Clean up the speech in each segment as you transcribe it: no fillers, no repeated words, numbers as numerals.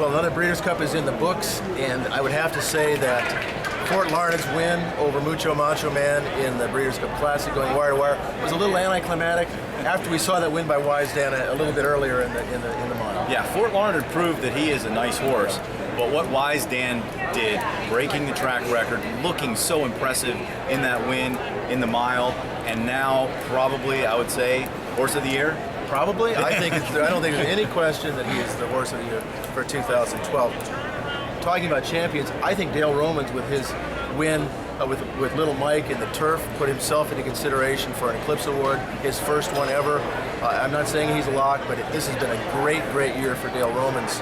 Well, another Breeders' Cup is in the books, and I would have to say that Fort Larned's win over Mucho Macho Man in the Breeders' Cup Classic going wire to wire was a little anticlimactic after we saw that win by Wise Dan a little bit earlier in the mile. Yeah, Fort Larned proved that he is a nice horse, but what Wise Dan did, breaking the track record, looking so impressive in that win in the mile, and now probably, I would say, horse of the year. Probably. I don't think there's any question that he is the horse of the year for 2012. Talking about champions, I think Dale Romans with his win with Little Mike in the turf put himself into consideration for an Eclipse Award, his first one ever. I'm not saying he's a lock, but this has been a great year for Dale Romans.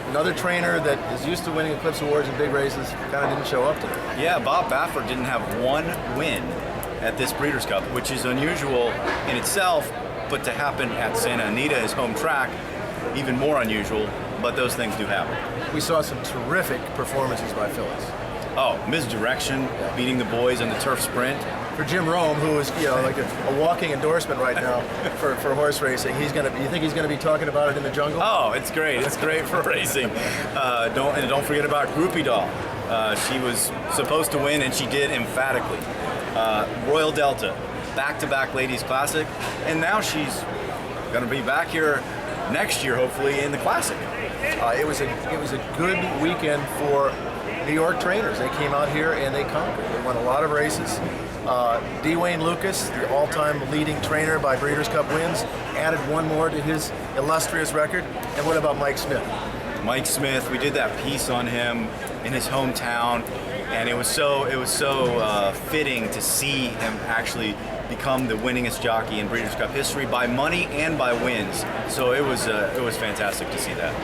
Another trainer that is used to winning Eclipse Awards in big races kind of didn't show up today. Yeah, Bob Baffert didn't have one win at this Breeders' Cup, which is unusual in itself, but to happen at Santa Anita, his home track, even more unusual, but those things do happen. We saw some terrific performances by fillies. Oh, Misdirection, beating the boys in the turf sprint. For Jim Rome, who is like a walking endorsement right now for horse racing, you think he's going to be talking about it in the jungle? Oh, it's great. It's great for racing. Don't forget about Groupie Doll. She was supposed to win, and she did emphatically. Royal Delta, back-to-back Ladies Classic, and now she's going to be back here next year, hopefully, in the Classic. It was a good weekend for New York trainers. They came out here and they conquered. They won a lot of races. D. Wayne Lucas, the all-time leading trainer by Breeders' Cup wins, added one more to his illustrious record. And what about Mike Smith? Mike Smith, we did that piece on him in his hometown, and it was so fitting to see him actually become the winningest jockey in Breeders' Cup history by money and by wins. So it was fantastic to see that.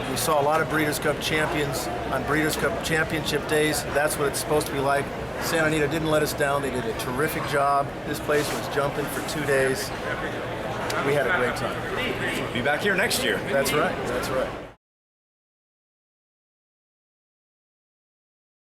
We saw a lot of Breeders' Cup champions on Breeders' Cup championship days. That's what it's supposed to be like. Santa Anita didn't let us down. They did a terrific job. This place was jumping for 2 days. We had a great time. Be back here next year. That's right. That's right.